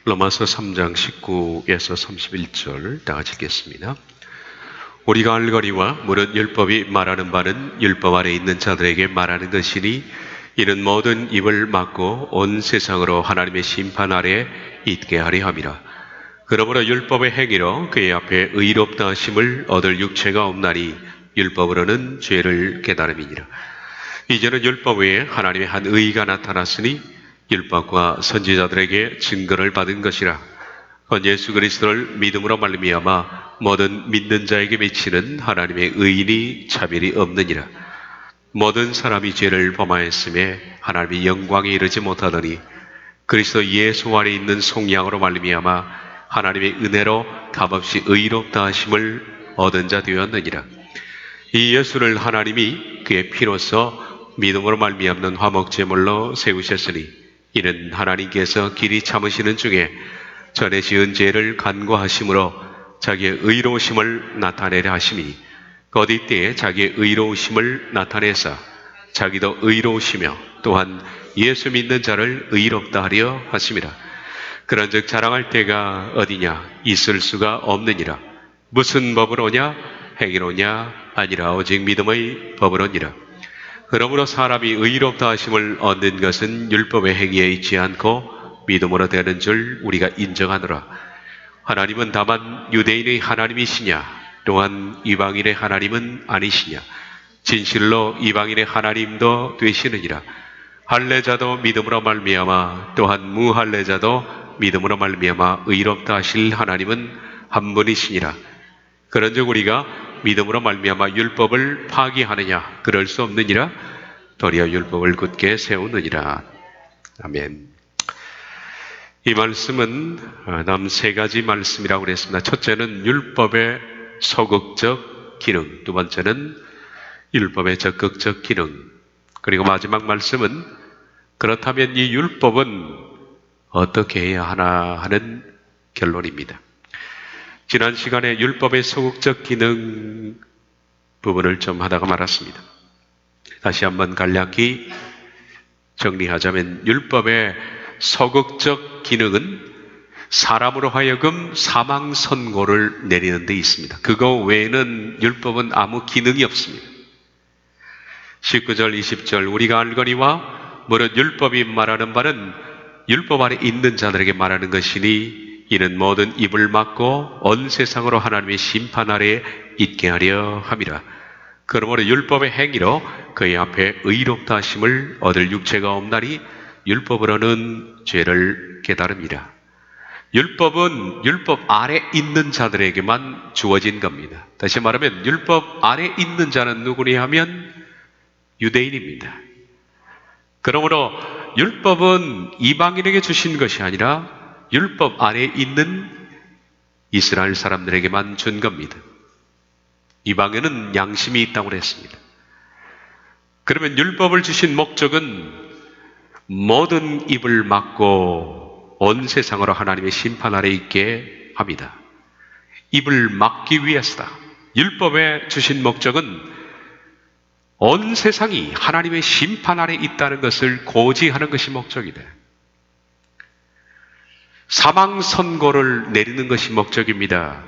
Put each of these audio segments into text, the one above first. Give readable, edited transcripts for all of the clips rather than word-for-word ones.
로마서 3장 19에서 31절 다 같이 읽겠습니다. 우리가 알거니와 무릇 율법이 말하는 바는 율법 아래 있는 자들에게 말하는 것이니 이는 모든 입을 막고 온 세상으로 하나님의 심판 아래 있게 하려 함이라. 그러므로 율법의 행위로 그의 앞에 의롭다 하심을 얻을 육체가 없나니 율법으로는 죄를 깨달음이니라. 이제는 율법 외에 하나님의 한 의가 나타났으니 율법과 선지자들에게 증거를 받은 것이라. 건 예수 그리스도를 믿음으로 말미암아 모든 믿는 자에게 미치는 하나님의 의인이 차별이 없느니라. 모든 사람이 죄를 범하였음에 하나님의 영광에 이르지 못하더니 그리스도 예수 안에 있는 속량으로 말미암아 하나님의 은혜로 값없이 의롭다 하심을 얻은 자 되었느니라. 이 예수를 하나님이 그의 피로써 믿음으로 말미암는 화목제물로 세우셨으니 이는 하나님께서 길이 참으시는 중에 전에 지은 죄를 간구하심으로 자기의 의로우심을 나타내려 하심이 곧 이때에 자기의 의로우심을 나타내사 자기도 의로우시며 또한 예수 믿는 자를 의롭다 하려 하심이라. 그런즉 자랑할 때가 어디냐? 있을 수가 없느니라. 무슨 법으로냐? 행위로냐? 아니라 오직 믿음의 법으로니라. 그러므로 사람이 의롭다 하심을 얻는 것은 율법의 행위에 있지 않고 믿음으로 되는 줄 우리가 인정하노라. 하나님은 다만 유대인의 하나님이시냐? 또한 이방인의 하나님은 아니시냐? 진실로 이방인의 하나님도 되시느니라. 할례자도 믿음으로 말미암아 또한 무할례자도 믿음으로 말미암아 의롭다 하실 하나님은 한 분이시니라. 그런즉 우리가 믿음으로 말미암아 율법을 파기하느냐? 그럴 수 없느니라. 도리어 율법을 굳게 세우느니라. 아멘. 이 말씀은 남 세 가지 말씀이라고 그랬습니다. 첫째는 율법의 소극적 기능, 두 번째는 율법의 적극적 기능, 그리고 마지막 말씀은 그렇다면 이 율법은 어떻게 해야 하나 하는 결론입니다. 지난 시간에 율법의 소극적 기능 부분을 좀 하다가 말았습니다. 다시 한번 간략히 정리하자면 율법의 소극적 기능은 사람으로 하여금 사망 선고를 내리는 데 있습니다. 그거 외에는 율법은 아무 기능이 없습니다. 19절 20절 우리가 알거니와 무릇 율법이 말하는 바는 율법 아래 있는 자들에게 말하는 것이니 이는 모든 입을 막고 온 세상으로 하나님의 심판 아래 있게 하려 함이라. 그러므로 율법의 행위로 그의 앞에 의롭다 하심을 얻을 육체가 없나니 율법으로는 죄를 깨달음이라. 율법은 율법 아래 있는 자들에게만 주어진 겁니다. 다시 말하면 율법 아래 있는 자는 누구냐 하면 유대인입니다. 그러므로 율법은 이방인에게 주신 것이 아니라 율법 아래 있는 이스라엘 사람들에게만 준 겁니다. 이방인은 양심이 있다고 그랬습니다. 그러면 율법을 주신 목적은 모든 입을 막고 온 세상으로 하나님의 심판 아래 있게 합니다. 입을 막기 위해서다. 율법에 주신 목적은 온 세상이 하나님의 심판 아래 있다는 것을 고지하는 것이 목적이다. 사망 선고를 내리는 것이 목적입니다.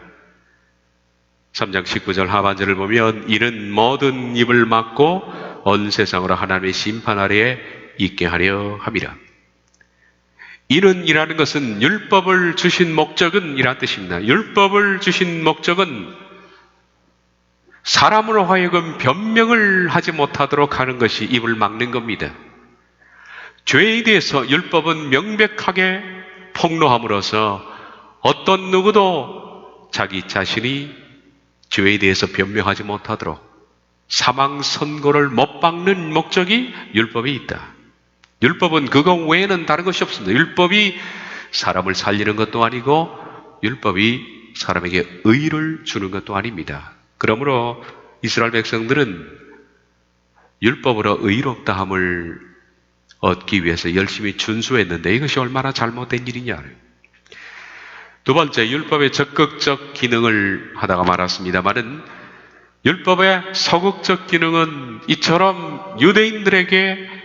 3장 19절 하반절을 보면 이는 모든 입을 막고 온 세상으로 하나님의 심판 아래에 있게 하려 함이라. 이는 이라는 것은 율법을 주신 목적은 이란 뜻입니다. 율법을 주신 목적은 사람으로 하여금 변명을 하지 못하도록 하는 것이 입을 막는 겁니다. 죄에 대해서 율법은 명백하게 폭로함으로써 어떤 누구도 자기 자신이 죄에 대해서 변명하지 못하도록 사망 선고를 못 박는 목적이 율법에 있다. 율법은 그거 외에는 다른 것이 없습니다. 율법이 사람을 살리는 것도 아니고 율법이 사람에게 의를 주는 것도 아닙니다. 그러므로 이스라엘 백성들은 율법으로 의롭다함을 얻기 위해서 열심히 준수했는데 이것이 얼마나 잘못된 일이냐. 두 번째, 율법의 적극적 기능을 하다가 말았습니다만은 율법의 소극적 기능은 이처럼 유대인들에게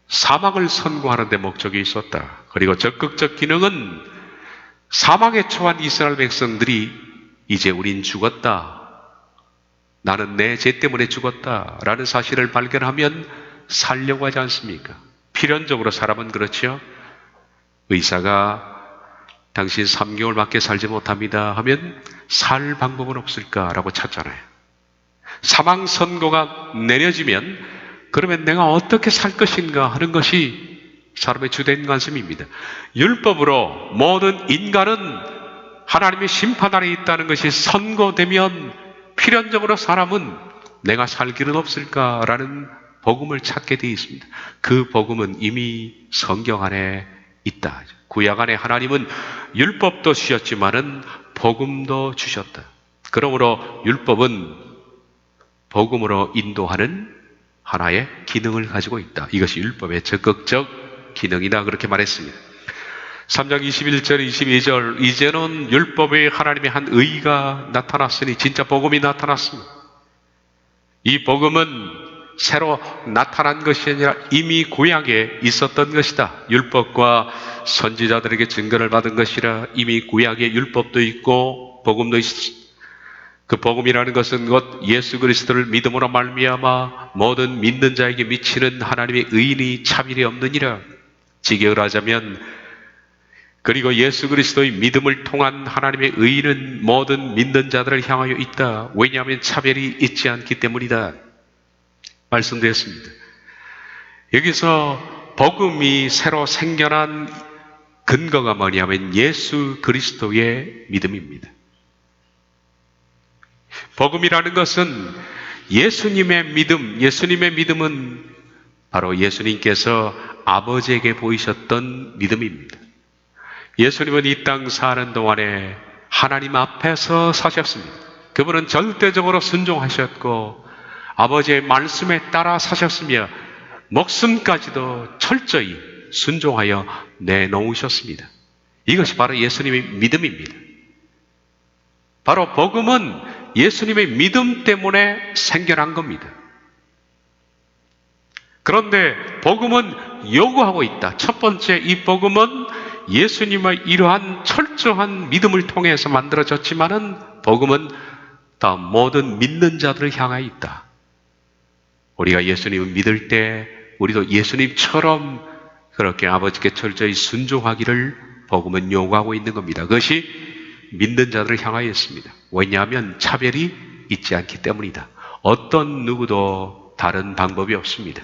사망을 선고하는 데 목적이 있었다. 그리고 적극적 기능은 사망에 처한 이스라엘 백성들이 이제 우린 죽었다, 나는 내 죄 때문에 죽었다 라는 사실을 발견하면 살려고 하지 않습니까? 필연적으로 사람은 그렇죠. 의사가 당신 3개월밖에 살지 못합니다 하면 살 방법은 없을까라고 찾잖아요. 사망 선고가 내려지면 그러면 내가 어떻게 살 것인가 하는 것이 사람의 주된 관심입니다. 율법으로 모든 인간은 하나님의 심판 아래 있다는 것이 선고되면 필연적으로 사람은 내가 살 길은 없을까라는 복음을 찾게 되어 있습니다. 그 복음은 이미 성경 안에 있다. 구약 안에 하나님은 율법도 주셨지만은 복음도 주셨다. 그러므로 율법은 복음으로 인도하는 하나의 기능을 가지고 있다. 이것이 율법의 적극적 기능이다. 그렇게 말했습니다. 3장 21절, 22절, 이제는 율법에 하나님의 한 의가 나타났으니 진짜 복음이 나타났습니다. 이 복음은 새로 나타난 것이 아니라 이미 구약에 있었던 것이다. 율법과 선지자들에게 증거를 받은 것이라 이미 구약에 율법도 있고 복음도 있었습니다. 그 복음이라는 것은 곧 예수 그리스도를 믿음으로 말미암아 모든 믿는 자에게 미치는 하나님의 의인이 차별이 없느니라. 직역을 하자면, 그리고 예수 그리스도의 믿음을 통한 하나님의 의인은 모든 믿는 자들을 향하여 있다. 왜냐하면 차별이 있지 않기 때문이다. 말씀드렸습니다. 여기서 복음이 새로 생겨난 근거가 뭐냐면 예수 그리스도의 믿음입니다. 복음이라는 것은 예수님의 믿음, 예수님의 믿음은 바로 예수님께서 아버지에게 보이셨던 믿음입니다. 예수님은 이 땅 사는 동안에 하나님 앞에서 사셨습니다. 그분은 절대적으로 순종하셨고 아버지의 말씀에 따라 사셨으며 목숨까지도 철저히 순종하여 내놓으셨습니다. 이것이 바로 예수님의 믿음입니다. 바로 복음은 예수님의 믿음 때문에 생겨난 겁니다. 그런데 복음은 요구하고 있다. 첫 번째, 이 복음은 예수님의 이러한 철저한 믿음을 통해서 만들어졌지만은 복음은 다 모든 믿는 자들을 향하여 있다. 우리가 예수님을 믿을 때 우리도 예수님처럼 그렇게 아버지께 철저히 순종하기를 복음은 요구하고 있는 겁니다. 그것이 믿는 자들을 향하여 있습니다. 왜냐하면 차별이 있지 않기 때문이다. 어떤 누구도 다른 방법이 없습니다.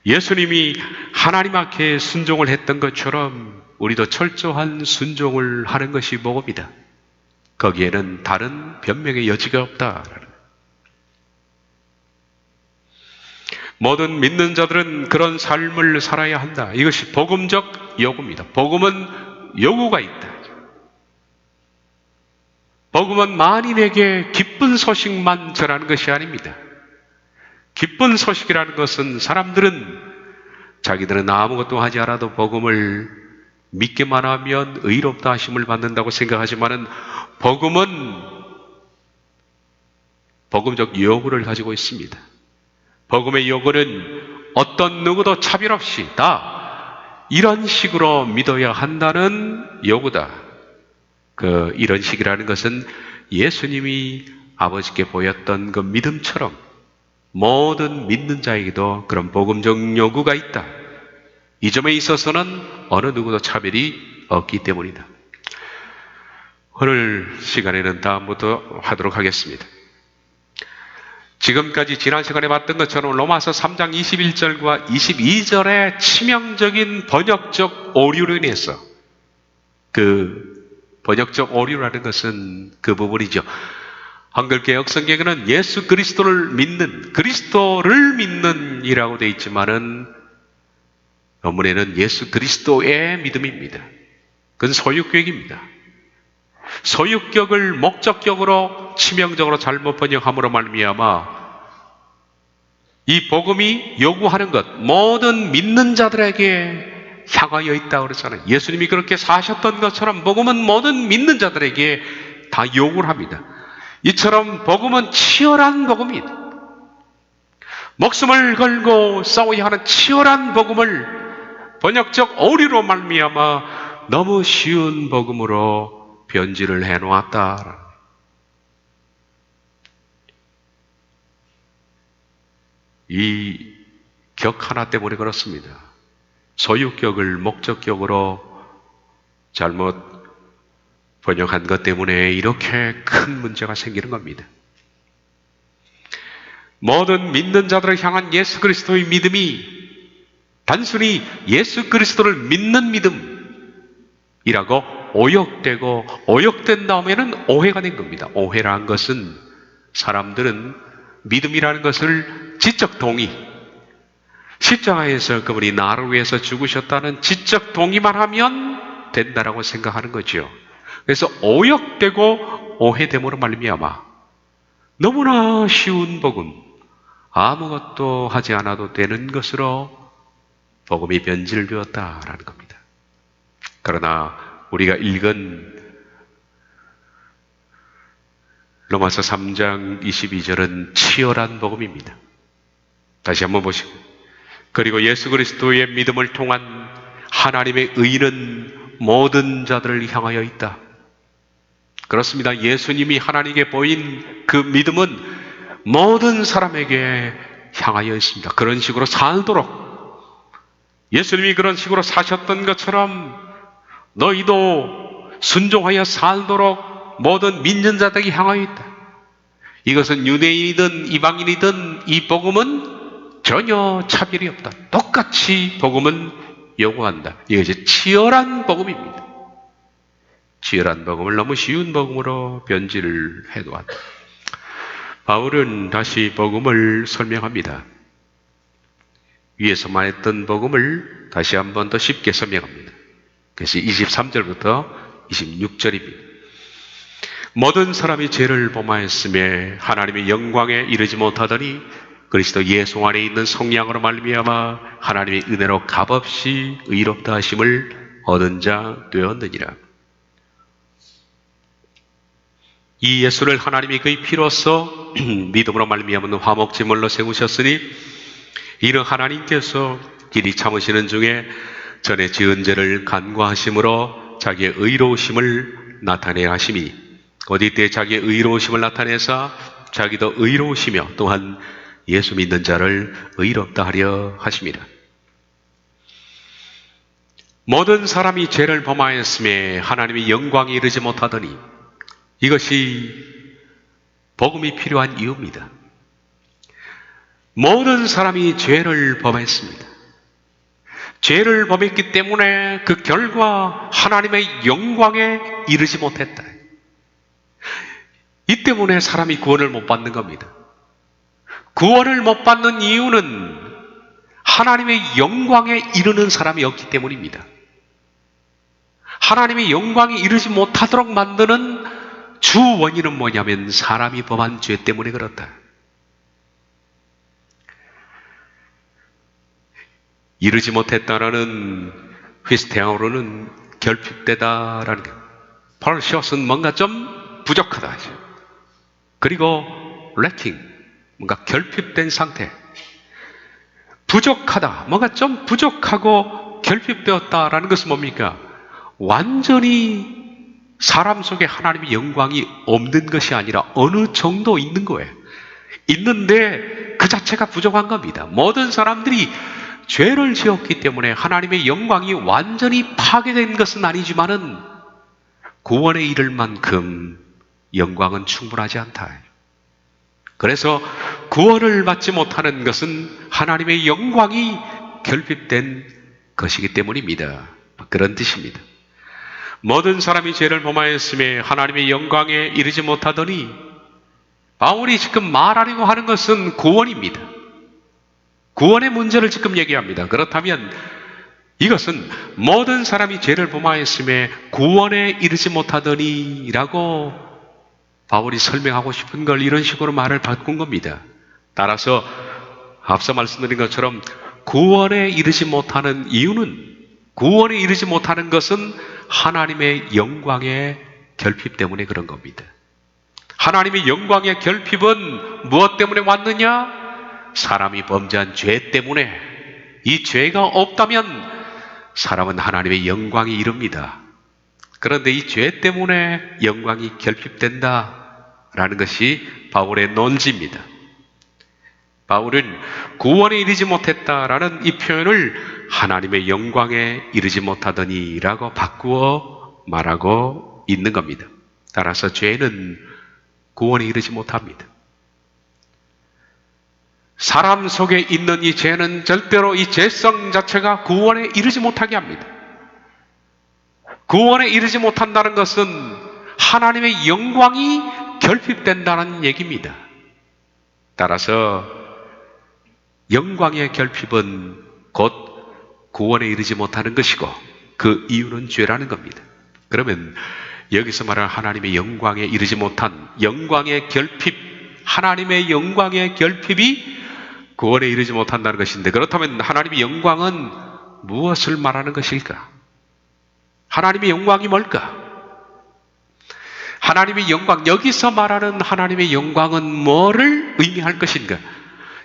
예수님이 하나님 앞에 순종을 했던 것처럼 우리도 철저한 순종을 하는 것이 복음이다. 거기에는 다른 변명의 여지가 없다. 모든 믿는 자들은 그런 삶을 살아야 한다. 이것이 복음적 요구입니다. 복음은 요구가 있다. 복음은 만인에게 기쁜 소식만 전하는 것이 아닙니다. 기쁜 소식이라는 것은 사람들은 자기들은 아무것도 하지 않아도 복음을 믿기만 하면 의롭다 하심을 받는다고 생각하지만은 복음은 복음적 요구를 가지고 있습니다. 복음의 요구는 어떤 누구도 차별 없이 다 이런 식으로 믿어야 한다는 요구다. 이런 식이라는 것은 예수님이 아버지께 보였던 그 믿음처럼 모든 믿는 자에게도 그런 복음적 요구가 있다. 이 점에 있어서는 어느 누구도 차별이 없기 때문이다. 오늘 시간에는 다음부터 하도록 하겠습니다. 지금까지 지난 시간에 봤던 것처럼 로마서 3장 21절과 22절의 치명적인 번역적 오류로 인해서, 그 번역적 오류라는 것은 그 부분이죠. 한글 개역 성경에는 예수 그리스도를 믿는 이라고 되어 있지만은 원문에는 예수 그리스도의 믿음입니다. 그건 소유격입니다. 소유격을 목적격으로 치명적으로 잘못 번역함으로 말미암아 이 복음이 요구하는 것, 모든 믿는 자들에게 향하여 있다고 그랬잖아요. 예수님이 그렇게 사셨던 것처럼 복음은 모든 믿는 자들에게 다 요구를 합니다. 이처럼 복음은 치열한 복음이다. 목숨을 걸고 싸워야 하는 치열한 복음을 번역적 오류로 말미암아 너무 쉬운 복음으로 변질을 해놓았다. 이 격 하나 때문에 그렇습니다. 소유격을 목적격으로 잘못 번역한 것 때문에 이렇게 큰 문제가 생기는 겁니다. 모든 믿는 자들을 향한 예수 그리스도의 믿음이 단순히 예수 그리스도를 믿는 믿음이라고 오역되고, 오역된 다음에는 오해가 된 겁니다. 오해라는 것은 사람들은 믿음이라는 것을 지적 동의, 십자가에서 그분이 나를 위해서 죽으셨다는 지적 동의만 하면 된다라고 생각하는 거죠. 그래서 오역되고 오해됨으로 말미암아 너무나 쉬운 복음, 아무것도 하지 않아도 되는 것으로 복음이 변질되었다라는 겁니다. 그러나 우리가 읽은 로마서 3장 22절은 치열한 복음입니다. 다시 한번 보시고, 그리고 예수 그리스도의 믿음을 통한 하나님의 의는 모든 자들을 향하여 있다. 그렇습니다. 예수님이 하나님께 보인 그 믿음은 모든 사람에게 향하여 있습니다. 그런 식으로 살도록, 예수님이 그런 식으로 사셨던 것처럼 너희도 순종하여 살도록 모든 믿는 자들에게 향하여 있다. 이것은 유대인이든 이방인이든 이 복음은 전혀 차별이 없다. 똑같이 복음은 요구한다. 이것이 치열한 복음입니다. 치열한 복음을 너무 쉬운 복음으로 변질을 해놓았다. 바울은 다시 복음을 설명합니다. 위에서 말했던 복음을 다시 한 번 더 쉽게 설명합니다. 그래서 23절부터 26절입니다. 모든 사람이 죄를 범하였음에 하나님의 영광에 이르지 못하더니 그리스도 예수 안에 있는 성령으로 말미암아 하나님의 은혜로 값없이 의롭다 하심을 얻은 자 되었느니라. 이 예수를 하나님이 그의 피로써 믿음으로 말미암은 화목제물로 세우셨으니 이는 하나님께서 길이 참으시는 중에 전에 지은 죄를 간과하심으로 자기의 의로우심을 나타내야 하심이, 어디 때 자기의 의로우심을 나타내사 자기도 의로우시며 또한 예수 믿는 자를 의롭다 하려 하심이라. 모든 사람이 죄를 범하였음에 하나님의 영광에 이르지 못하더니, 이것이 복음이 필요한 이유입니다. 모든 사람이 죄를 범했습니다. 죄를 범했기 때문에 그 결과 하나님의 영광에 이르지 못했다. 이 때문에 사람이 구원을 못 받는 겁니다. 구원을 못 받는 이유는 하나님의 영광에 이르는 사람이 없기 때문입니다. 하나님의 영광에 이르지 못하도록 만드는 주 원인은 뭐냐면 사람이 범한 죄 때문에 그렇다. 이르지 못했다라는 휘스테아어로는 결핍되다라는 게, 펄시엇은 뭔가 좀 부족하다. 그리고 lacking, 뭔가 결핍된 상태. 부족하다, 뭔가 좀 부족하고 결핍되었다라는 것은 뭡니까? 완전히 사람 속에 하나님의 영광이 없는 것이 아니라 어느 정도 있는 거예요. 있는데 그 자체가 부족한 겁니다. 모든 사람들이 죄를 지었기 때문에 하나님의 영광이 완전히 파괴된 것은 아니지만은 구원에 이를 만큼 영광은 충분하지 않다. 그래서 구원을 받지 못하는 것은 하나님의 영광이 결핍된 것이기 때문입니다. 그런 뜻입니다. 모든 사람이 죄를 범하였음에 하나님의 영광에 이르지 못하더니, 바울이 지금 말하려고 하는 것은 구원입니다. 구원의 문제를 지금 얘기합니다. 그렇다면 이것은 모든 사람이 죄를 범하였음에 구원에 이르지 못하더니 라고 바울이 설명하고 싶은 걸 이런 식으로 말을 바꾼 겁니다. 따라서 앞서 말씀드린 것처럼 구원에 이르지 못하는 이유는, 구원에 이르지 못하는 것은 하나님의 영광의 결핍 때문에 그런 겁니다. 하나님의 영광의 결핍은 무엇 때문에 왔느냐? 사람이 범죄한 죄 때문에. 이 죄가 없다면 사람은 하나님의 영광에 이릅니다. 그런데 이 죄 때문에 영광이 결핍된다라는 것이 바울의 논지입니다. 바울은 구원에 이르지 못했다라는 이 표현을 하나님의 영광에 이르지 못하더니라고 바꾸어 말하고 있는 겁니다. 따라서 죄는 구원에 이르지 못합니다. 사람 속에 있는 이 죄는 절대로 이 죄성 자체가 구원에 이르지 못하게 합니다. 구원에 이르지 못한다는 것은 하나님의 영광이 결핍된다는 얘기입니다. 따라서 영광의 결핍은 곧 구원에 이르지 못하는 것이고 그 이유는 죄라는 겁니다. 그러면 여기서 말하는 하나님의 영광에 이르지 못한 영광의 결핍, 하나님의 영광의 결핍이 구원에 이르지 못한다는 것인데, 그렇다면 하나님의 영광은 무엇을 말하는 것일까? 하나님의 영광이 뭘까? 하나님의 영광, 여기서 말하는 하나님의 영광은 뭐를 의미할 것인가?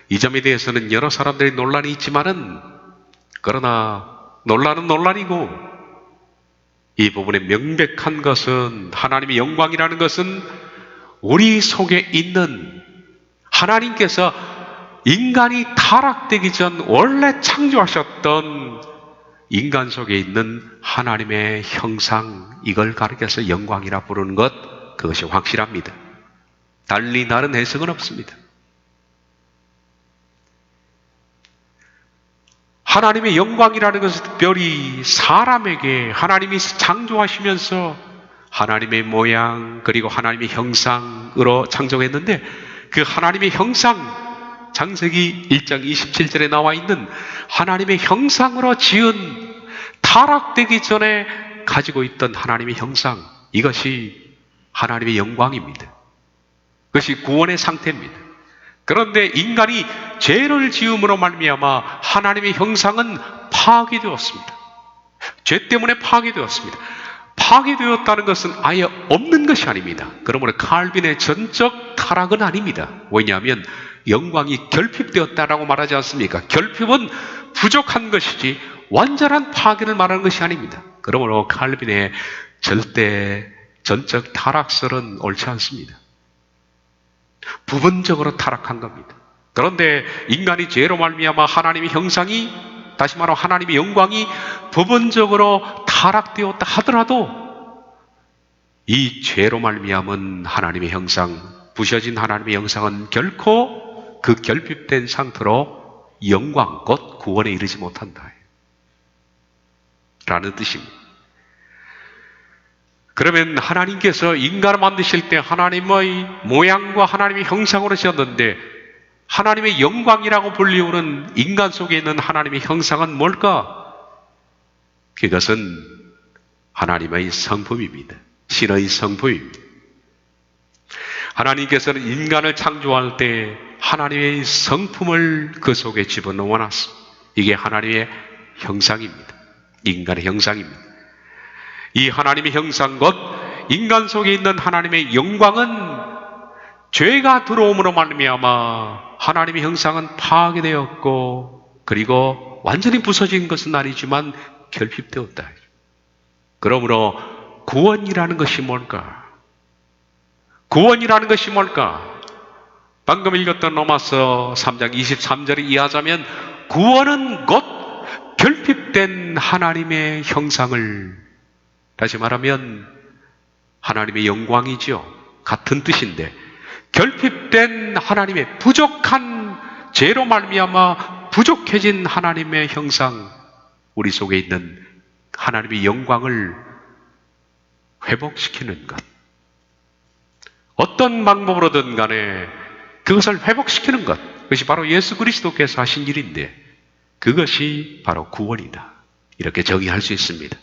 이 점에 대해서는 여러 사람들이 논란이 있지만은, 그러나 논란은 논란이고, 이 부분에 명백한 것은 하나님의 영광이라는 것은 우리 속에 있는 하나님께서 인간이 타락되기 전 원래 창조하셨던 인간 속에 있는 하나님의 형상, 이걸 가리켜서 영광이라 부르는 것, 그것이 확실합니다. 달리 다른 해석은 없습니다. 하나님의 영광이라는 것은 특별히 사람에게 하나님이 창조하시면서 하나님의 모양 그리고 하나님의 형상으로 창조했는데, 그 하나님의 형상, 창세기 1장 27절에 나와 있는 하나님의 형상으로 지은, 타락되기 전에 가지고 있던 하나님의 형상, 이것이 하나님의 영광입니다. 그것이 구원의 상태입니다. 그런데 인간이 죄를 지음으로 말미암아 하나님의 형상은 파괴되었습니다. 죄 때문에 파괴되었습니다. 파괴되었다는 것은 아예 없는 것이 아닙니다. 그러므로 칼빈의 전적 타락은 아닙니다. 왜냐하면 영광이 결핍되었다라고 말하지 않습니까? 결핍은 부족한 것이지 완전한 파괴를 말하는 것이 아닙니다. 그러므로 칼빈의 절대 전적 타락설은 옳지 않습니다. 부분적으로 타락한 겁니다. 그런데 인간이 죄로 말미암아 하나님의 형상이, 다시 말하면 하나님의 영광이 부분적으로 타락되었다 하더라도 이 죄로 말미암은 하나님의 형상, 부셔진 하나님의 형상은 결코 그 결핍된 상태로 영광, 곧 구원에 이르지 못한다 라는 뜻입니다. 그러면 하나님께서 인간을 만드실 때 하나님의 모양과 하나님의 형상으로 지었는데, 하나님의 영광이라고 불리우는 인간 속에 있는 하나님의 형상은 뭘까? 그것은 하나님의 성품입니다. 신의 성품입니다. 하나님께서는 인간을 창조할 때 하나님의 성품을 그 속에 집어넣어 놨습니다. 이게 하나님의 형상입니다. 인간의 형상입니다. 이 하나님의 형상, 곧 인간 속에 있는 하나님의 영광은 죄가 들어옴으로 말미암아 하나님의 형상은 파괴되었고, 그리고 완전히 부서진 것은 아니지만 결핍되었다. 그러므로 구원이라는 것이 뭘까? 구원이라는 것이 뭘까? 방금 읽었던 로마서 3장 23절을 이해하자면, 구원은 곧 결핍된 하나님의 형상을, 다시 말하면 하나님의 영광이죠. 같은 뜻인데, 결핍된 하나님의 부족한 죄로 말미암아 부족해진 하나님의 형상, 우리 속에 있는 하나님의 영광을 회복시키는 것. 어떤 방법으로든 간에 그것을 회복시키는 것, 그것이 바로 예수 그리스도께서 하신 일인데, 그것이 바로 구원이다, 이렇게 정의할 수 있습니다.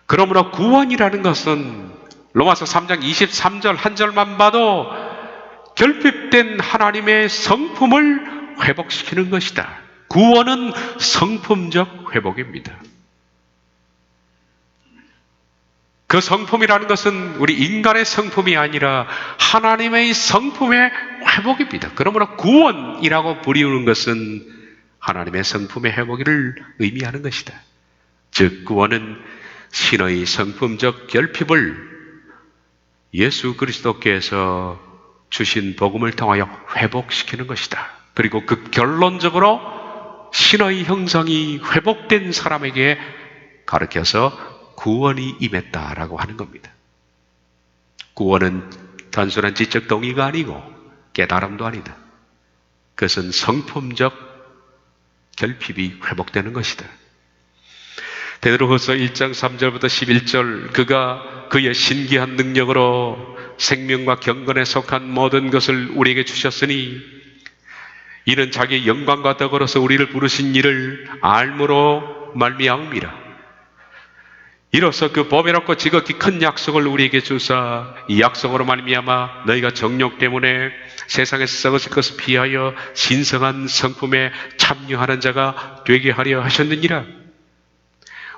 그러므로 구원이라는 것은 로마서 3장 23절 한 절만 봐도 결핍된 하나님의 성품을 회복시키는 것이다. 구원은 성품적 회복입니다. 그 성품이라는 것은 우리 인간의 성품이 아니라 하나님의 성품의 회복입니다. 그러므로 구원이라고 부르는 것은 하나님의 성품의 회복을 의미하는 것이다. 즉 구원은 신의 성품적 결핍을 예수 그리스도께서 주신 복음을 통하여 회복시키는 것이다. 그리고 그 결론적으로 신의 형상이 회복된 사람에게 가르쳐서 구원이 임했다라고 하는 겁니다. 구원은 단순한 지적 동의가 아니고 깨달음도 아니다. 그것은 성품적 결핍이 회복되는 것이다. 베드로후서 1장 3절부터 11절 그가 그의 신기한 능력으로 생명과 경건에 속한 모든 것을 우리에게 주셨으니 이는 자기의 영광과 덕으로서 우리를 부르신 이를 알므로 말미암음이라. 이로써 그 보배롭고 지극히 큰 약속을 우리에게 주사 이 약속으로 말미암아 너희가 정욕 때문에 세상에 썩어질 것을 피하여 신성한 성품에 참여하는 자가 되게 하려 하셨느니라.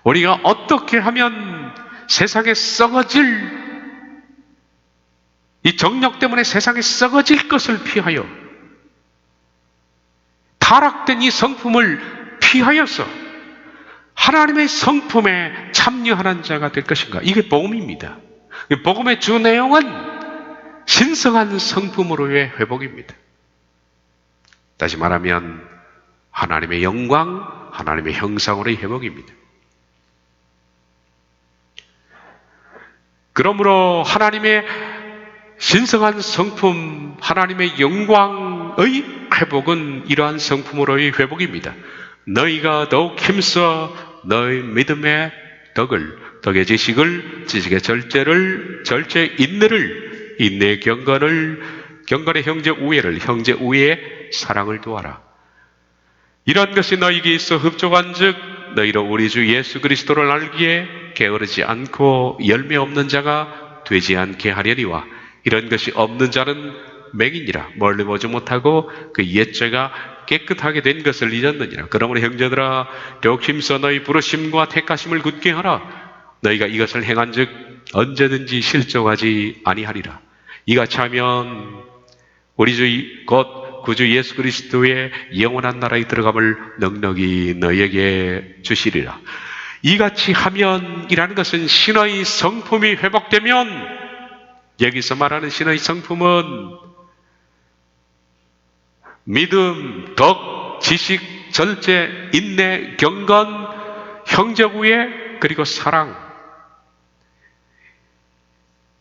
우리가 어떻게 하면 세상에 썩어질 이 정욕 때문에 세상에 썩어질 것을 피하여 타락된 이 성품을 피하여서 하나님의 성품에 참여하는 자가 될 것인가? 이게 복음입니다. 복음의 주 내용은 신성한 성품으로의 회복입니다. 다시 말하면 하나님의 영광, 하나님의 형상으로의 회복입니다. 그러므로 하나님의 신성한 성품, 하나님의 영광의 회복은 이러한 성품으로의 회복입니다. 너희가 더욱 힘써 너희 믿음의 덕의 지식을, 지식의 절제의 인내를, 인내의 경건을, 경건의 형제 우애를, 형제 우애의 사랑을 도하라. 이런 것이 너희에게 있어 흡족한즉 너희로 우리 주 예수 그리스도를 알기에 게으르지 않고 열매 없는 자가 되지 않게 하려니와 이런 것이 없는 자는 맹인이라 멀리 보지 못하고 그 옛죄가 깨끗하게 된 것을 잊었느니라. 그러므로 형제들아 더욱 힘써 너희 부르심과 택하심을 굳게 하라. 너희가 이것을 행한즉 언제든지 실족하지 아니하리라. 이같이 하면 우리 주 곧 구주 예수 그리스도의 영원한 나라에 들어감을 넉넉히 너희에게 주시리라. 이같이 하면이라는 것은 신의 성품이 회복되면, 여기서 말하는 신의 성품은 믿음, 덕, 지식, 절제, 인내, 경건, 형제우애, 그리고 사랑,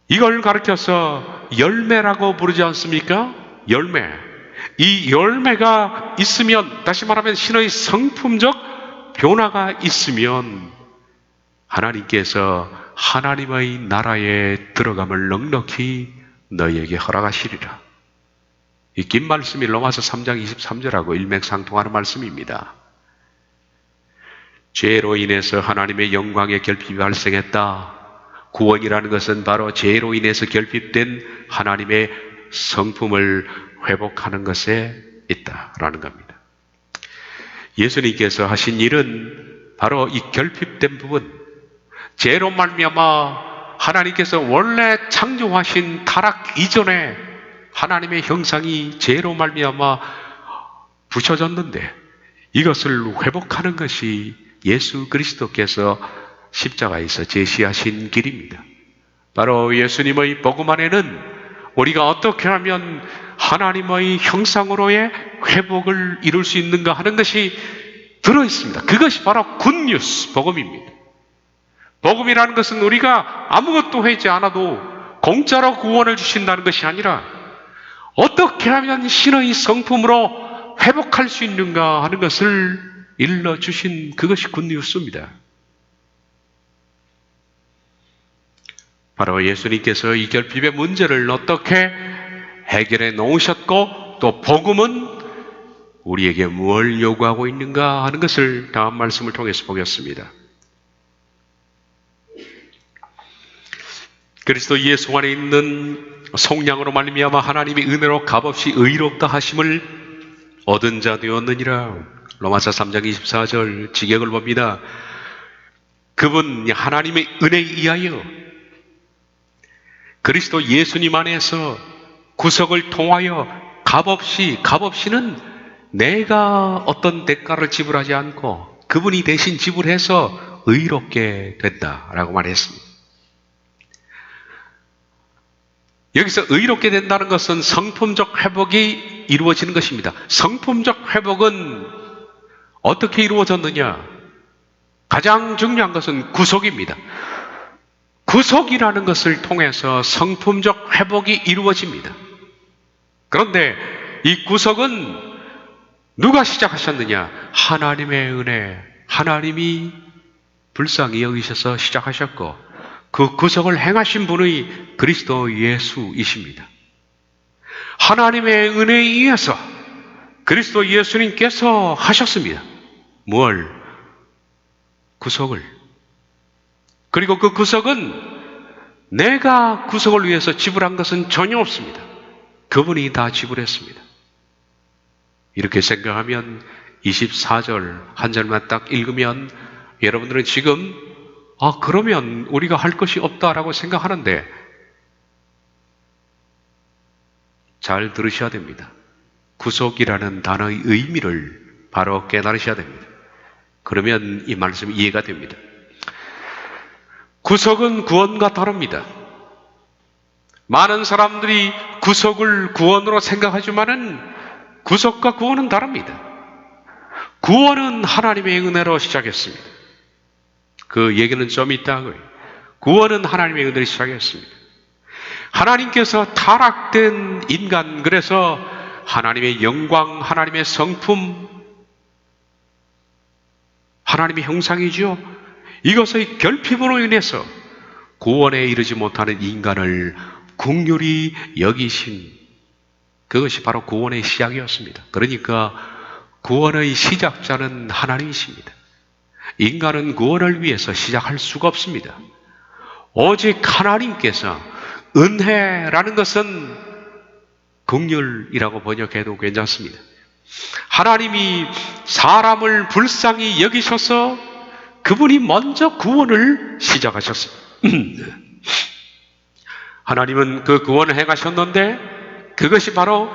이걸 가르쳐서 열매라고 부르지 않습니까? 열매. 이 열매가 있으면, 다시 말하면 신의 성품적 변화가 있으면 하나님께서 하나님의 나라에 들어감을 넉넉히 너희에게 허락하시리라. 이 긴 말씀이 로마서 3장 23절하고 일맥상통하는 말씀입니다. 죄로 인해서 하나님의 영광의 결핍이 발생했다. 구원이라는 것은 바로 죄로 인해서 결핍된 하나님의 성품을 회복하는 것에 있다라는 겁니다. 예수님께서 하신 일은 바로 이 결핍된 부분, 죄로 말미암아 하나님께서 원래 창조하신 타락 이전에 하나님의 형상이 죄로 말미암아 부셔졌는데 이것을 회복하는 것이 예수 그리스도께서 십자가에서 제시하신 길입니다. 바로 예수님의 복음 안에는 우리가 어떻게 하면 하나님의 형상으로의 회복을 이룰 수 있는가 하는 것이 들어있습니다. 그것이 바로 굿뉴스, 복음입니다. 복음이라는 것은 우리가 아무것도 하지 않아도 공짜로 구원을 주신다는 것이 아니라 어떻게 하면 신의 성품으로 회복할 수 있는가 하는 것을 일러주신 그것이 굿뉴스입니다. 바로 예수님께서 이 결핍의 문제를 어떻게 해결해 놓으셨고 또 복음은 우리에게 무엇을 요구하고 있는가 하는 것을 다음 말씀을 통해서 보겠습니다. 그리스도 예수 안에 있는 속량으로 말미암아 하나님의 은혜로 값없이 의롭다 하심을 얻은 자 되었느니라. 로마서 3장 24절 지경을 봅니다. 그분 하나님의 은혜에 의하여 그리스도 예수님 안에서 구속을 통하여 값없이는 내가 어떤 대가를 지불하지 않고 그분이 대신 지불해서 의롭게 된다라고 말했습니다. 여기서 의롭게 된다는 것은 성품적 회복이 이루어지는 것입니다. 성품적 회복은 어떻게 이루어졌느냐? 가장 중요한 것은 구속입니다. 구속이라는 것을 통해서 성품적 회복이 이루어집니다. 그런데 이 구속은 누가 시작하셨느냐? 하나님의 은혜, 하나님이 불쌍히 여기셔서 시작하셨고 그 구속을 행하신 분의 그리스도 예수이십니다. 하나님의 은혜에 의해서 그리스도 예수님께서 하셨습니다. 뭘? 구속을. 그리고 그 구속은 내가 구속을 위해서 지불한 것은 전혀 없습니다. 그분이 다 지불했습니다. 이렇게 생각하면 24절 한 절만 딱 읽으면 여러분들은 지금 그러면 우리가 할 것이 없다라고 생각하는데 잘 들으셔야 됩니다. 구속이라는 단어의 의미를 바로 깨달으셔야 됩니다. 그러면 이 말씀이 이해가 됩니다. 구속은 구원과 다릅니다. 많은 사람들이 구속을 구원으로 생각하지만은 구속과 구원은 다릅니다. 구원은 하나님의 은혜로 시작했습니다. 그 얘기는 좀 이따고요. 구원은 하나님의 은혜로 시작했습니다. 하나님께서 타락된 인간, 그래서 하나님의 영광, 하나님의 성품, 하나님의 형상이죠. 이것의 결핍으로 인해서 구원에 이르지 못하는 인간을 긍휼히 여기신, 그것이 바로 구원의 시작이었습니다. 그러니까 구원의 시작자는 하나님이십니다. 인간은 구원을 위해서 시작할 수가 없습니다. 오직 하나님께서, 은혜라는 것은 긍휼이라고 번역해도 괜찮습니다. 하나님이 사람을 불쌍히 여기셔서 그분이 먼저 구원을 시작하셨습니다. 하나님은 그 구원을 행하셨는데 그것이 바로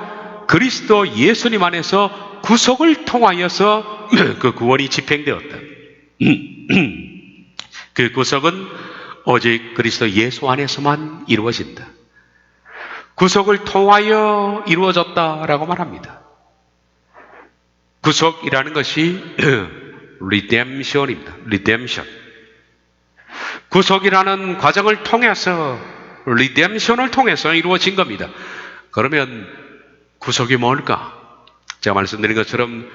그리스도 예수님 안에서 구속을 통하여서 그 구원이 집행되었다. 그 구속은 오직 그리스도 예수 안에서만 이루어진다. 구속을 통하여 이루어졌다라고 말합니다. 구속이라는 것이 redemption입니다. redemption. 구속이라는 과정을 통해서, redemption을 통해서 이루어진 겁니다. 그러면 구속이 뭘까? 제가 말씀드린 것처럼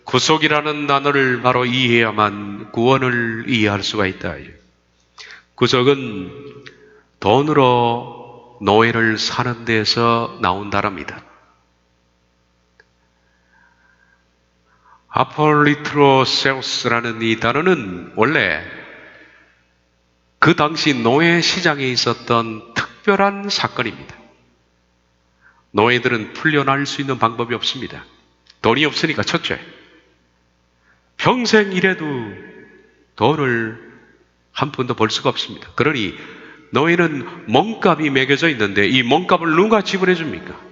구속이라는 단어를 바로 이해해야만 구원을 이해할 수가 있다. 구속은 돈으로 노예를 사는 데서 나온 단어입니다. 아폴리트로세우스라는 이 단어는 원래 그 당시 노예 시장에 있었던 특별한 사건입니다. 노예들은 풀려날 수 있는 방법이 없습니다. 돈이 없으니까 첫째, 평생 일해도 돈을 한 푼도 벌 수가 없습니다. 그러니 노예는 몸값이 매겨져 있는데 이 몸값을 누가 지불해 줍니까?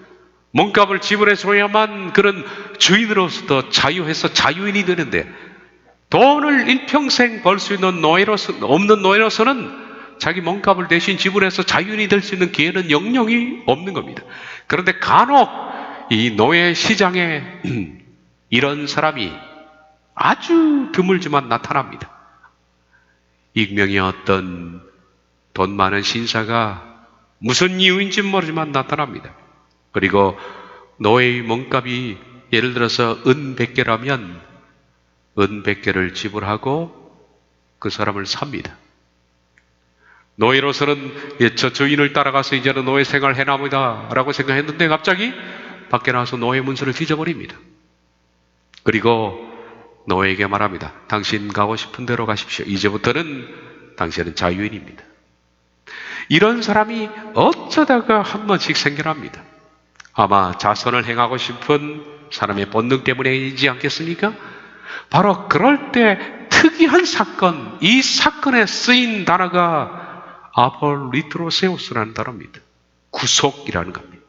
몸값을 지불해 줘야만 그런 주인으로서 자유해서 자유인이 되는데, 돈을 일평생 벌 수 있는 없는 노예로서는 자기 몸값을 대신 지불해서 자유인이 될 수 있는 기회는 영영이 없는 겁니다. 그런데 간혹 이 노예 시장에 이런 사람이 아주 드물지만 나타납니다. 익명의 어떤 돈 많은 신사가 무슨 이유인지 모르지만 나타납니다. 그리고 노예의 몸값이 예를 들어서 은 100개라면 은 100개를 지불하고 그 사람을 삽니다. 노예로서는 저 주인을 따라가서 이제는 노예 생활 해나보다 라고 생각했는데 갑자기 밖에 나와서 노예 문서를 뒤져버립니다. 그리고 노예에게 말합니다. 당신 가고 싶은 대로 가십시오. 이제부터는 당신은 자유인입니다. 이런 사람이 어쩌다가 한 번씩 생겨납니다. 아마 자선을 행하고 싶은 사람의 본능 때문이지 않겠습니까? 바로 그럴 때 특이한 사건, 이 사건에 쓰인 단어가 아폴리트로세우스라는 단어입니다. 구속이라는 겁니다.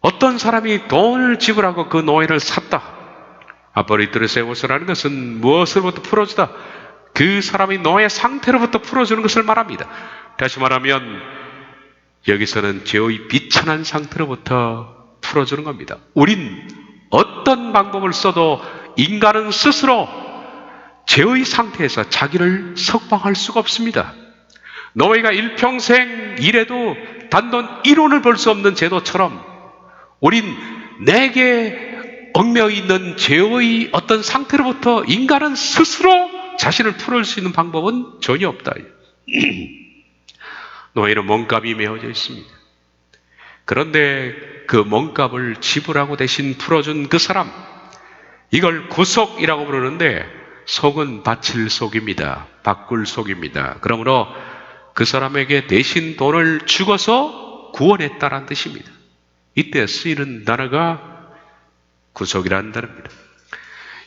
어떤 사람이 돈을 지불하고 그 노예를 샀다. 아포리트르세우스라는 것은 무엇으로부터 풀어주다? 그 사람이 노예 상태로부터 풀어주는 것을 말합니다. 다시 말하면 여기서는 죄의 비천한 상태로부터 풀어주는 겁니다. 우린 어떤 방법을 써도 인간은 스스로 죄의 상태에서 자기를 석방할 수가 없습니다. 노예가 일평생 일해도 단돈 1원을 벌 수 없는 제도처럼 우린 내게 얽매여 있는 죄의 어떤 상태로부터 인간은 스스로 자신을 풀을 수 있는 방법은 전혀 없다. 노예는 몸값이 메어져 있습니다. 그런데 그 몸값을 지불하고 대신 풀어준 그 사람, 이걸 구속이라고 부르는데 속은 바칠 속입니다. 바꿀 속입니다. 그러므로 그 사람에게 대신 돈을 주고서 구원했다는 뜻입니다. 이때 쓰이는 단어가 구속이라는 단어입니다.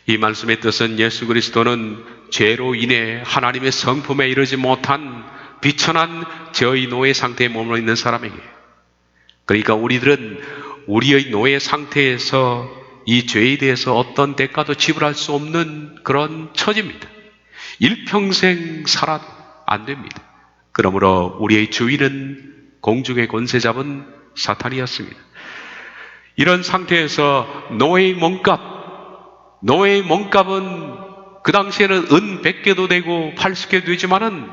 이 말씀의 뜻은 예수 그리스도는 죄로 인해 하나님의 성품에 이르지 못한 비천한 죄의 노예 상태에 머물러 있는 사람에게, 그러니까 우리들은 우리의 노예 상태에서 이 죄에 대해서 어떤 대가도 지불할 수 없는 그런 처지입니다. 일평생 살아도 안 됩니다. 그러므로 우리의 주인은 공중의 권세 잡은 사탄이었습니다. 이런 상태에서 노예의 몸값은 그 당시에는 은 100개도 되고 80개도 되지만은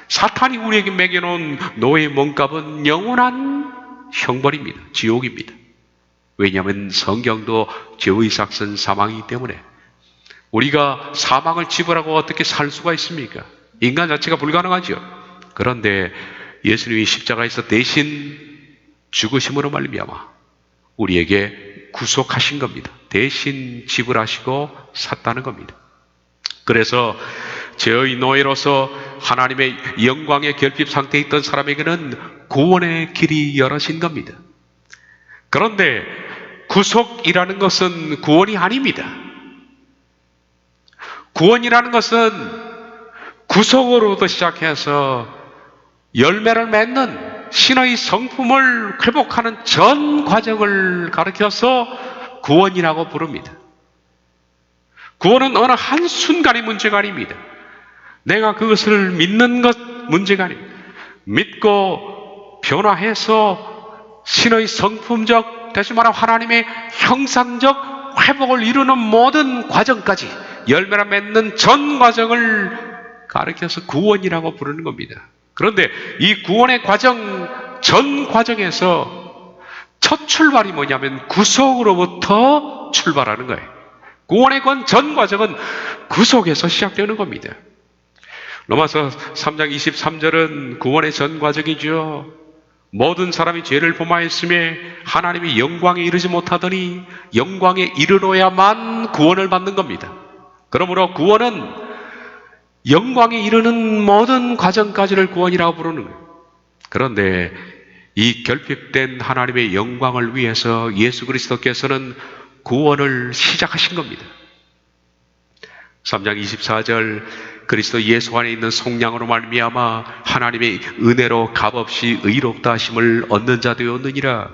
사탄이 우리에게 매겨놓은 노예의 몸값은 영원한 형벌입니다. 지옥입니다. 왜냐하면 성경도 죄의 삭은 사망이기 때문에 우리가 사망을 지불하고 어떻게 살 수가 있습니까? 인간 자체가 불가능하죠. 그런데 예수님이 십자가에서 대신 죽으심으로 말미암아 우리에게 구속하신 겁니다. 대신 지불하시고 샀다는 겁니다. 그래서 죄의 노예로서 하나님의 영광의 결핍 상태에 있던 사람에게는 구원의 길이 열어진 겁니다. 그런데 구속이라는 것은 구원이 아닙니다. 구원이라는 것은 구속으로부터 시작해서 열매를 맺는 신의 성품을 회복하는 전 과정을 가르쳐서 구원이라고 부릅니다. 구원은 어느 한순간의 문제가 아닙니다. 내가 그것을 믿는 것 문제가 아닙니다. 믿고 변화해서 신의 성품적, 다시 말하면 하나님의 형상적 회복을 이루는 모든 과정까지 열매를 맺는 전 과정을 가르쳐서 구원이라고 부르는 겁니다. 그런데 이 구원의 과정, 전 과정에서 첫 출발이 뭐냐면 구속으로부터 출발하는 거예요. 구원의 전 과정은 구속에서 시작되는 겁니다. 로마서 3장 23절은 구원의 전 과정이죠. 모든 사람이 죄를 범하였음에 하나님의 영광에 이르지 못하더니 영광에 이르러야만 구원을 받는 겁니다. 그러므로 구원은 영광에 이르는 모든 과정까지를 구원이라고 부르는 거예요. 그런데 이 결핍된 하나님의 영광을 위해서 예수 그리스도께서는 구원을 시작하신 겁니다. 3장 24절 그리스도 예수 안에 있는 속량으로 말미암아 하나님의 은혜로 값없이 의롭다 하심을 얻는 자 되었느니라.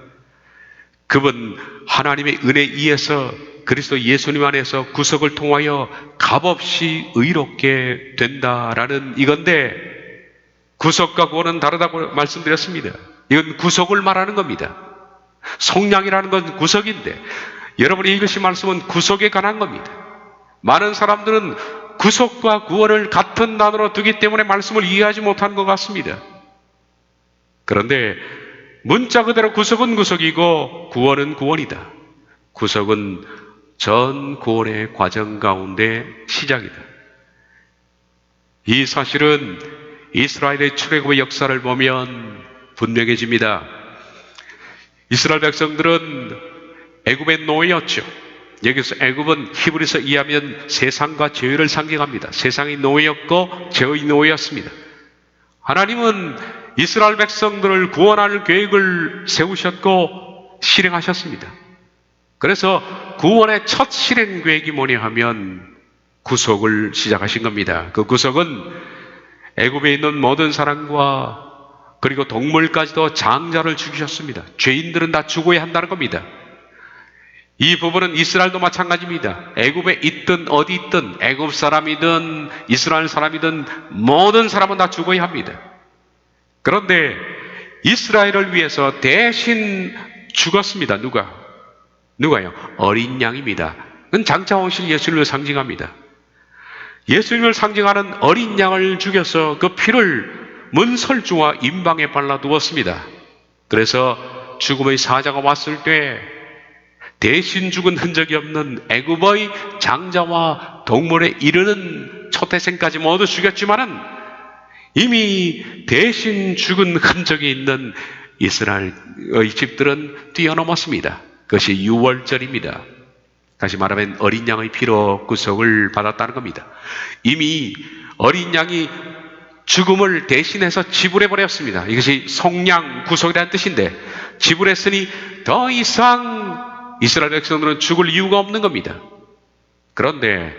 그분 하나님의 은혜에 의해서 그리스도 예수님 안에서 구속을 통하여 값없이 의롭게 된다라는 이건데, 구속과 구원은 다르다고 말씀드렸습니다. 이건 구속을 말하는 겁니다. 속량이라는 건 구속인데 여러분이 읽으신 말씀은 구속에 관한 겁니다. 많은 사람들은 구속과 구원을 같은 단어로 두기 때문에 말씀을 이해하지 못한 것 같습니다. 그런데 문자 그대로 구속은 구속이고 구원은 구원이다. 구속은 전 구원의 과정 가운데 시작이다. 이 사실은 이스라엘의 출애굽의 역사를 보면 분명해집니다. 이스라엘 백성들은 애굽의 노예였죠. 여기서 애굽은 히브리서 이해하면 세상과 죄를 상징합니다. 세상의 노예였고 죄의 노예였습니다. 하나님은 이스라엘 백성들을 구원할 계획을 세우셨고 실행하셨습니다. 그래서 구원의 첫 실행 계획이 뭐냐 하면 구속을 시작하신 겁니다. 그 구속은 애굽에 있는 모든 사람과 그리고 동물까지도 장자를 죽이셨습니다. 죄인들은 다 죽어야 한다는 겁니다. 이 부분은 이스라엘도 마찬가지입니다. 애굽에 있든 어디 있든 애굽 사람이든 이스라엘 사람이든 모든 사람은 다 죽어야 합니다. 그런데 이스라엘을 위해서 대신 죽었습니다. 누가요? 어린 양입니다. 그건 장차 오실 예수님을 상징합니다. 예수님을 상징하는 어린 양을 죽여서 그 피를 문설주와 임방에 발라두었습니다. 그래서 죽음의 사자가 왔을 때 대신 죽은 흔적이 없는 애굽의 장자와 동물에 이르는 초태생까지 모두 죽였지만은 이미 대신 죽은 흔적이 있는 이스라엘의 집들은 뛰어넘었습니다. 그것이 유월절입니다. 다시 말하면 어린 양의 피로 구속을 받았다는 겁니다. 이미 어린 양이 죽음을 대신해서 지불해버렸습니다. 이것이 속량 구속이라는 뜻인데, 지불했으니 더 이상 이스라엘 백성들은 죽을 이유가 없는 겁니다. 그런데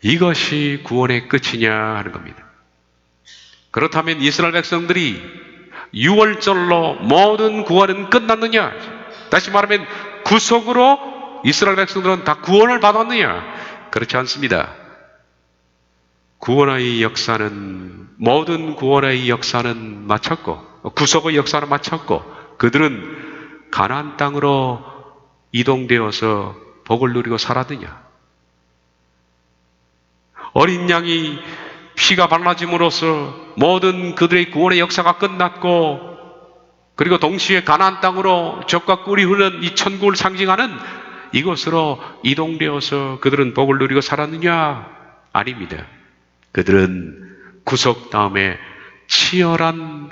이것이 구원의 끝이냐 하는 겁니다. 그렇다면 이스라엘 백성들이 유월절로 모든 구원은 끝났느냐? 다시 말하면 구속으로 이스라엘 백성들은 다 구원을 받았느냐? 그렇지 않습니다. 구원의 역사는, 모든 구원의 역사는 마쳤고, 구속의 역사는 마쳤고, 그들은 가나안 땅으로 이동되어서 복을 누리고 살았느냐? 어린 양이 피가 발라짐으로써 모든 그들의 구원의 역사가 끝났고, 그리고 동시에 가나안 땅으로 젖과 꿀이 흐르는 이 천국을 상징하는 이곳으로 이동되어서 그들은 복을 누리고 살았느냐? 아닙니다. 그들은 구속 다음에 치열한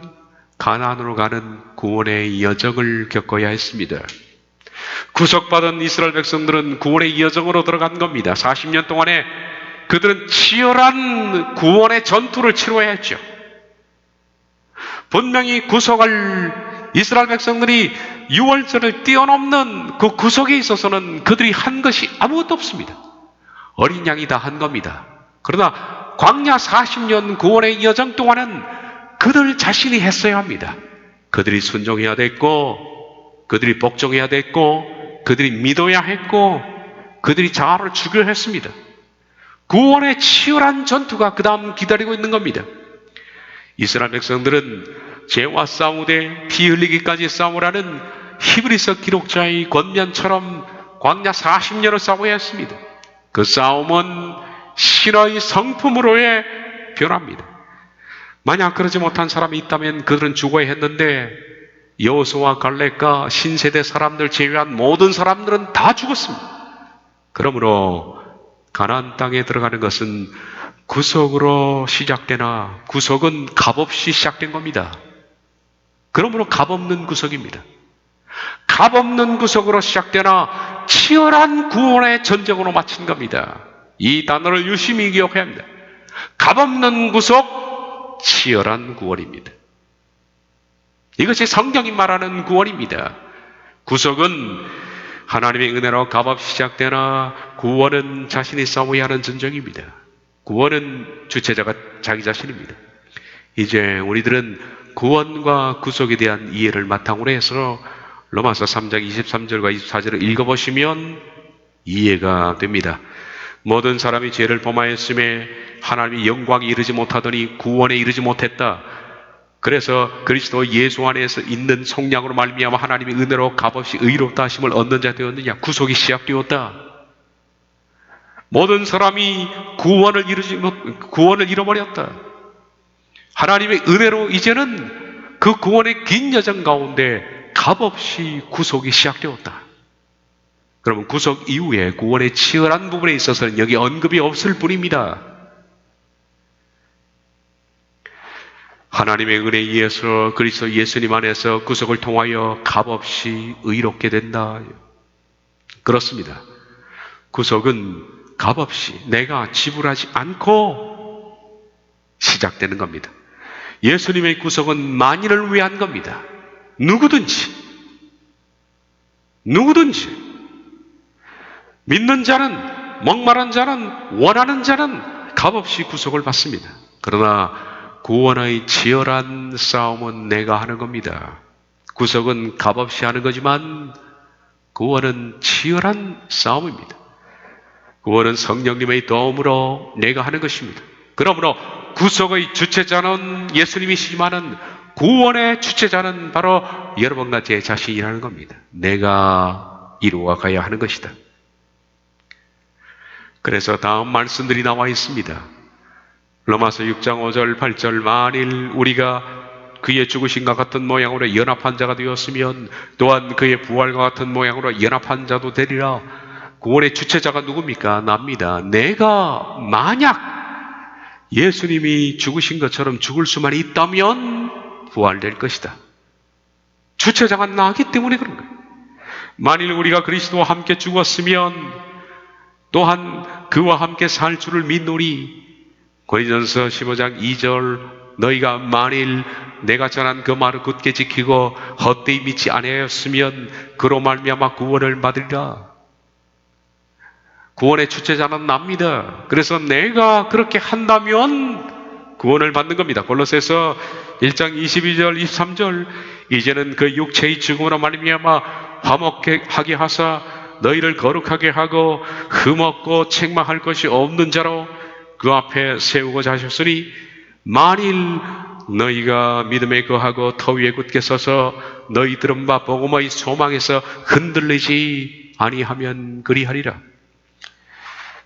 가나안으로 가는 구원의 여정을 겪어야 했습니다. 구속받은 이스라엘 백성들은 구원의 여정으로 들어간 겁니다. 40년 동안에 그들은 치열한 구원의 전투를 치러야 했죠. 분명히 구속할 이스라엘 백성들이 유월절을 뛰어넘는 그 구속에 있어서는 그들이 한 것이 아무것도 없습니다. 어린 양이 다 한 겁니다. 그러나 광야 40년 구원의 여정 동안은 그들 자신이 했어야 합니다. 그들이 순종해야 됐고, 그들이 복종해야 됐고, 그들이 믿어야 했고, 그들이 자아를 죽여야 했습니다. 구원의 치열한 전투가 그 다음 기다리고 있는 겁니다. 이스라엘 백성들은 죄와 싸우되 피 흘리기까지 싸우라는 히브리서 기록자의 권면처럼 광야 40년을 싸워야 했습니다. 그 싸움은 신의 성품으로의 변화입니다. 만약 그러지 못한 사람이 있다면 그들은 죽어야 했는데, 여호수아와 갈렙과 신세대 사람들 제외한 모든 사람들은 다 죽었습니다. 그러므로 가나안 땅에 들어가는 것은 구속으로 시작되나 구속은 값없이 시작된 겁니다. 그러므로 값없는 구속입니다. 값없는 구속으로 시작되나 치열한 구원의 전쟁으로 마친 겁니다. 이 단어를 유심히 기억해야 합니다. 값없는 구속, 치열한 구원입니다. 이것이 성경이 말하는 구원입니다. 구속은 하나님의 은혜로 값없이 시작되나 구원은 자신이 싸워야 하는 전쟁입니다. 구원은 주체자가 자기 자신입니다. 이제 우리들은 구원과 구속에 대한 이해를 바탕으로 해서 로마서 3장 23절과 24절을 읽어보시면 이해가 됩니다. 모든 사람이 죄를 범하였음에 하나님이 영광에 이르지 못하더니 구원에 이르지 못했다. 그래서 그리스도 예수 안에서 있는 속량으로 말미암아 하나님의 은혜로 값없이 의롭다 하심을 얻는 자 되었느냐? 구속이 시작되었다. 모든 사람이 구원을 잃어버렸다. 하나님의 은혜로 이제는 그 구원의 긴 여정 가운데 값없이 구속이 시작되었다. 그러면 구속 이후에 구원의 치열한 부분에 있어서는 여기 언급이 없을 뿐입니다. 하나님의 은혜에 의해서 그리스도 예수님 안에서 구속을 통하여 값없이 의롭게 된다. 그렇습니다. 구속은 값없이 내가 지불하지 않고 시작되는 겁니다. 예수님의 구속은 만인을 위한 겁니다. 누구든지 믿는 자는, 목마른 자는, 원하는 자는 값없이 구속을 받습니다. 그러나 구원의 치열한 싸움은 내가 하는 겁니다. 구속은 값없이 하는 거지만 구원은 치열한 싸움입니다. 구원은 성령님의 도움으로 내가 하는 것입니다. 그러므로 구속의 주체자는 예수님이시지만은 구원의 주체자는 바로 여러분과 제 자신이라는 겁니다. 내가 이루어 가야 하는 것이다. 그래서 다음 말씀들이 나와 있습니다. 로마서 6장 5절 8절 만일 우리가 그의 죽으심과 같은 모양으로 연합한 자가 되었으면 또한 그의 부활과 같은 모양으로 연합한 자도 되리라. 구원의 주체자가 누굽니까? 납니다. 내가 만약 예수님이 죽으신 것처럼 죽을 수만 있다면 부활될 것이다. 주체자가 나기 때문에 그런 거예요. 만일 우리가 그리스도와 함께 죽었으면 또한 그와 함께 살 줄을 믿노니 고린도전서 15장 2절 너희가 만일 내가 전한 그 말을 굳게 지키고 헛되이 믿지 아니하였으면 그로 말미암아 구원을 받으리라. 구원의 주체자는 납니다. 그래서 내가 그렇게 한다면 구원을 받는 겁니다. 골로새서 1장 22절 23절 이제는 그 육체의 죽음으로 말미암아 화목하게 하사 너희를 거룩하게 하고 흠없고 책망할 것이 없는 자로 그 앞에 세우고자 하셨으니 만일 너희가 믿음에 거하고 터 위에 굳게 서서 너희 들은 바 복음의 소망에서 흔들리지 아니하면 그리하리라.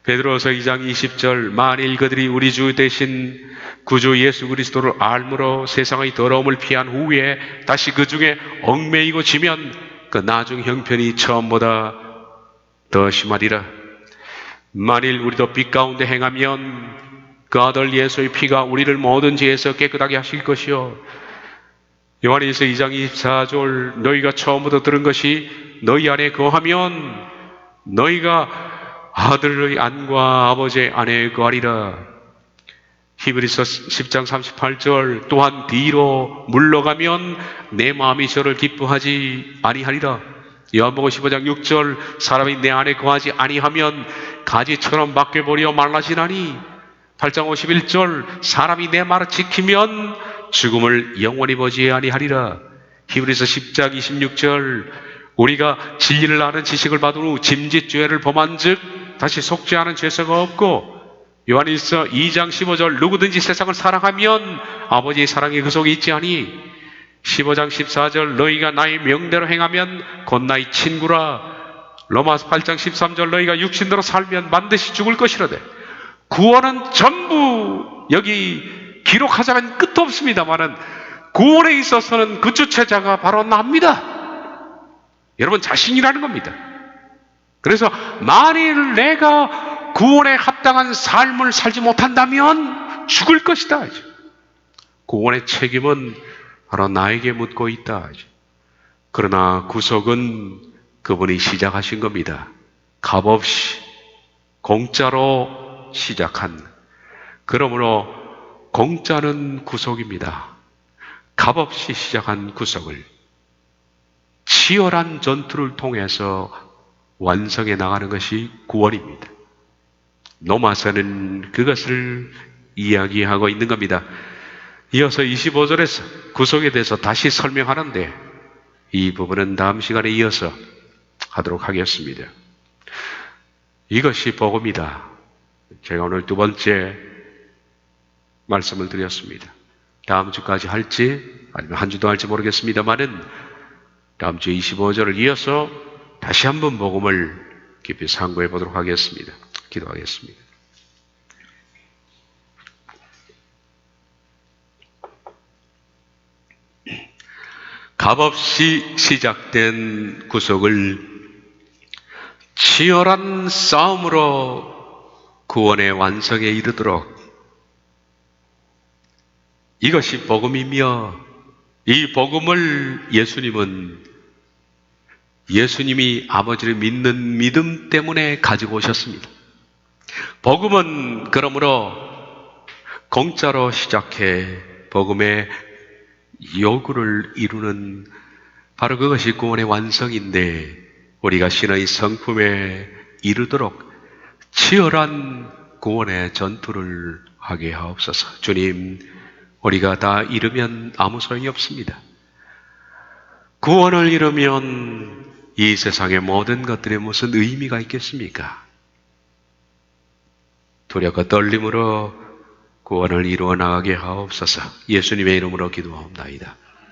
베드로서 2장 20절 만일 그들이 우리 주 대신 구주 예수 그리스도를 알므로 세상의 더러움을 피한 후에 다시 그 중에 얽매이고 지면 그 나중 형편이 처음보다 더 심하리라. 만일 우리도 빛 가운데 행하면 그 아들 예수의 피가 우리를 모든 죄에서 깨끗하게 하실 것이요 요한일서 2장 24절 너희가 처음부터 들은 것이 너희 안에 거하면 너희가 아들의 안과 아버지의 안에 거하리라. 히브리서 10장 38절 또한 뒤로 물러가면 내 마음이 저를 기뻐하지 아니하리라. 요한복음 15장 6절 사람이 내 안에 거하지 아니하면 가지처럼 바뀌어버려 말라지나니 8장 51절 사람이 내 말을 지키면 죽음을 영원히 보지 아니하리라. 히브리서 10장 26절 우리가 진리를 아는 지식을 받은 후 짐짓죄를 범한 즉 다시 속죄하는 죄사가 없고 요한일서 2장 15절 누구든지 세상을 사랑하면 아버지의 사랑이 그 속에 있지 아니 15장 14절 너희가 나의 명대로 행하면 곧 나의 친구라. 로마서 8장 13절 너희가 육신대로 살면 반드시 죽을 것이라되. 구원은 전부 여기 기록하자면 끝도 없습니다만은 구원에 있어서는 그 주체자가 바로 납니다. 여러분 자신이라는 겁니다. 그래서 만일 내가 구원에 합당한 삶을 살지 못한다면 죽을 것이다. 구원의 책임은 바로 나에게 묻고 있다. 그러나 구속은 그분이 시작하신 겁니다. 값없이 공짜로 시작한. 그러므로 공짜는 구속입니다. 값없이 시작한 구속을 치열한 전투를 통해서 완성해 나가는 것이 구원입니다. 로마서는 그것을 이야기하고 있는 겁니다. 이어서 25절에서 구속에 대해서 다시 설명하는데 이 부분은 다음 시간에 이어서 하도록 하겠습니다. 이것이 복음이다. 제가 오늘 두 번째 말씀을 드렸습니다. 다음 주까지 할지 아니면 한 주도 할지 모르겠습니다만은 다음 주 25절을 이어서 다시 한번 복음을 깊이 상고해 보도록 하겠습니다. 기도하겠습니다. 값없이 시작된 구속을 치열한 싸움으로 구원의 완성에 이르도록 이것이 복음이며 이 복음을 예수님이 아버지를 믿는 믿음 때문에 가지고 오셨습니다. 복음은 그러므로 공짜로 시작해 복음의 요구를 이루는 바로 그것이 구원의 완성인데 우리가 신의 성품에 이르도록 치열한 구원의 전투를 하게 하옵소서. 주님, 우리가 다 이루면 아무 소용이 없습니다. 구원을 이루면 이 세상의 모든 것들에 무슨 의미가 있겠습니까? 두려움과 떨림으로 구원을 이루어 나가게 하옵소서. 예수님의 이름으로 기도하옵나이다.